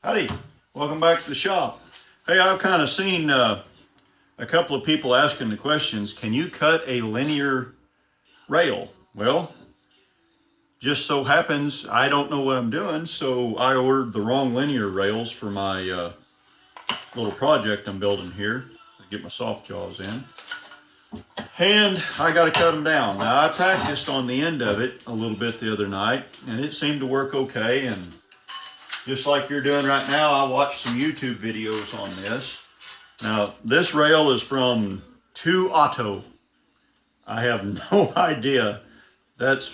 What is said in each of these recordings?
Howdy, welcome back to the shop. Hey, I've kind of seen a couple of people asking the questions, can you cut a linear rail? Well, just so happens I don't know what I'm doing, so I ordered the wrong linear rails for my little project I'm building here to get my soft jaws in. And I got to cut them down. Now, I practiced on the end of it a little bit the other night, and it seemed to work okay. And just like you're doing right now, I watched some YouTube videos on this. Now, this rail is from 2 Auto. I have no idea. That's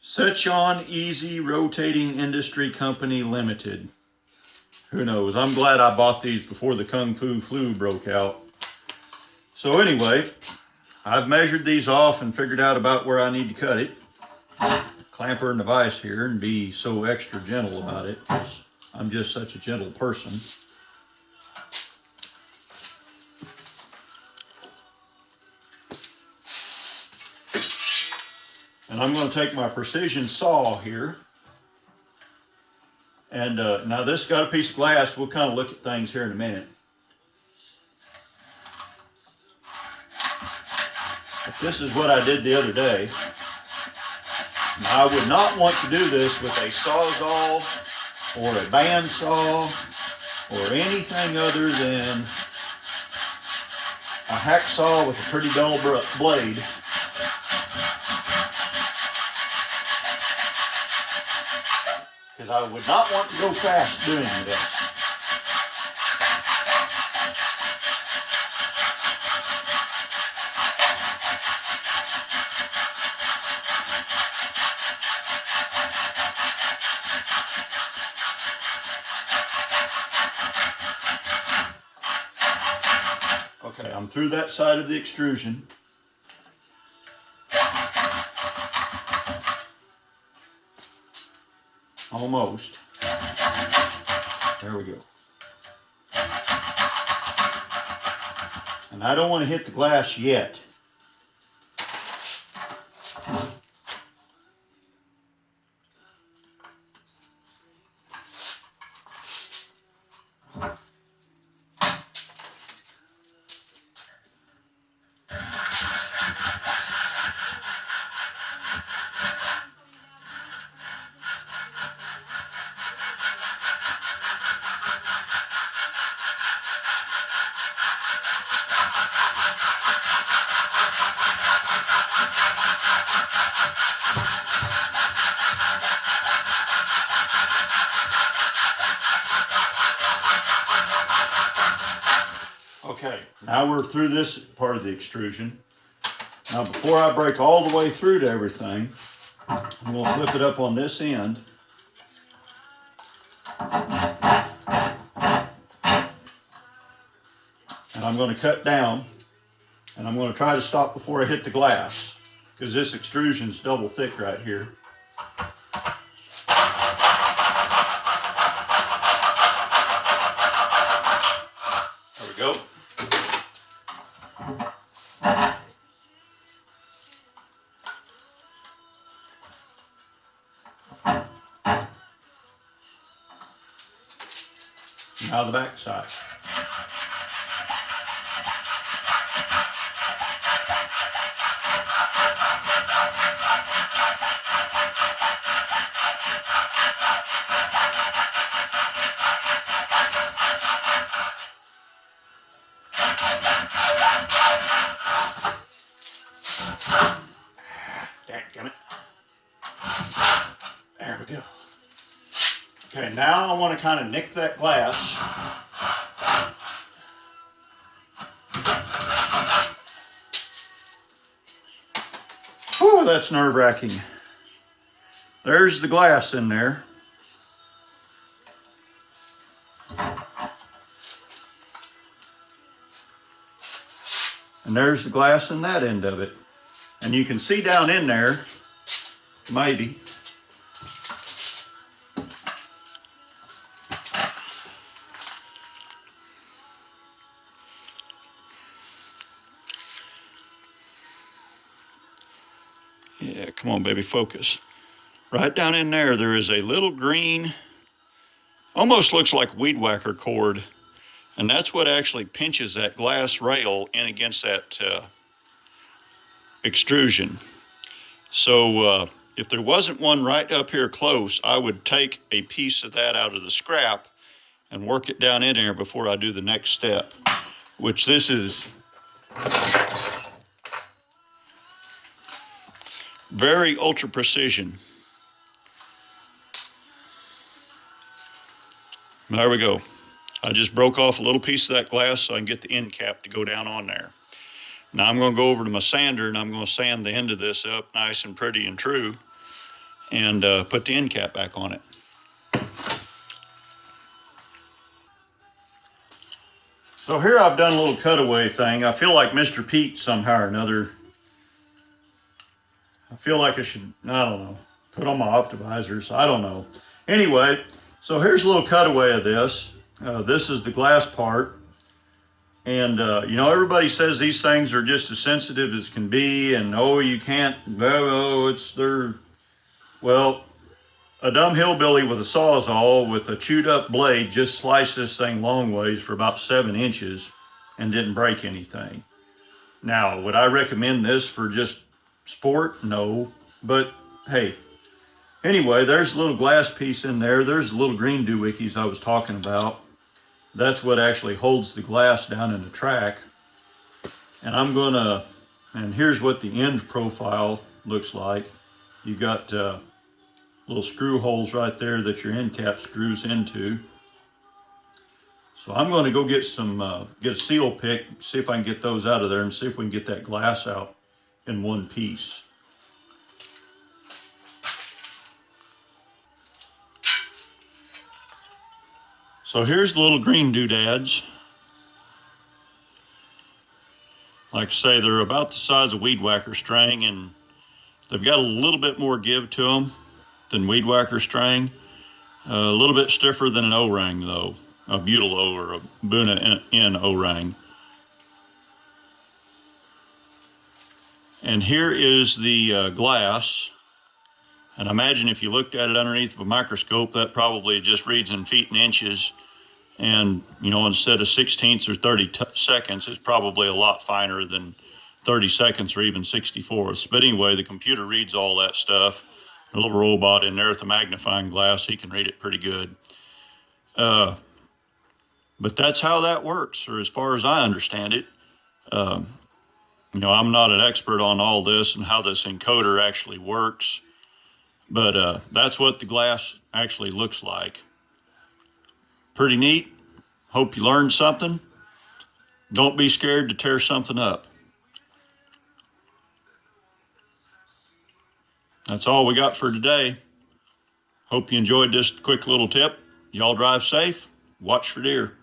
Sechon Easy Rotating Industry Company Limited. Who knows? I'm glad I bought these before the Kung Fu flu broke out. So anyway, I've measured these off and figured out about where I need to cut it. Clamper in the vise here and be so extra gentle about it because I'm just such a gentle person. And I'm going to take my precision saw here. And now this got a piece of glass. We'll kind of look at things here in a minute. But this is what I did the other day. Now, I would not want to do this with a sawzall or a bandsaw or anything other than a hacksaw with a pretty dull blade. Because I would not want to go fast doing this. Okay, I'm through that side of the extrusion. Almost. There we go. And I don't want to hit the glass yet. Okay, now we're through this part of the extrusion. Now before I break all the way through to everything, I'm going to flip it up on this end. And I'm going to cut down, and I'm going to try to stop before I hit the glass, because this extrusion is double thick right here. There we go. Now the back side. Dadgummit. There we go. Okay, now I want to kind of nick that glass. Whew, that's nerve-wracking. There's the glass in there. And there's the glass in that end of it. And you can see down in there, maybe. Yeah, come on, baby, focus. Right down in there, there is a little green, almost looks like weed whacker cord, and that's what actually pinches that glass rail in against that extrusion. So if there wasn't one right up here close, I would take a piece of that out of the scrap and work it down in there before I do the next step, which this is very ultra precision. There we go. I just broke off a little piece of that glass so I can get the end cap to go down on there. Now I'm going to go over to my sander and I'm going to sand the end of this up nice and pretty and true and put the end cap back on it. So here I've done a little cutaway thing. I feel like Mr. Pete somehow or another. I feel like I should, I don't know, put on my optimizers. I don't know. Anyway, so here's a little cutaway of this. This is the glass part. And, you know, everybody says these things are just as sensitive as can be. And, oh, you can't, oh, well, a dumb hillbilly with a sawzall with a chewed up blade just sliced this thing long ways for about 7 inches and didn't break anything. Now, would I recommend this for just sport? No, but hey, anyway, there's a little glass piece in there. There's the little green doohickeys I was talking about. That's what actually holds the glass down in the track. And and here's what the end profile looks like. You got little screw holes right there that your end cap screws into. So I'm going to go get get a seal pick, see if I can get those out of there and see if we can get that glass out in one piece. So here's the little green doodads. Like I say, they're about the size of weed whacker string, and they've got a little bit more give to them than weed whacker string. A little bit stiffer than an O-ring though, a butyl O or a Buna N O-ring. And here is the glass. And imagine if you looked at it underneath of a microscope, that probably just reads in feet and inches. And, you know, instead of 16ths or 30 seconds, it's probably a lot finer than 30 seconds or even 64ths. But anyway, the computer reads all that stuff. A little robot in there with a magnifying glass, he can read it pretty good. But that's how that works, or as far as I understand it. You know, I'm not an expert on all this and how this encoder actually works, but that's what the glass actually looks like. Pretty neat. Hope you learned something. Don't be scared to tear something up. That's all we got for today. Hope you enjoyed this quick little tip. Y'all drive safe. Watch for deer.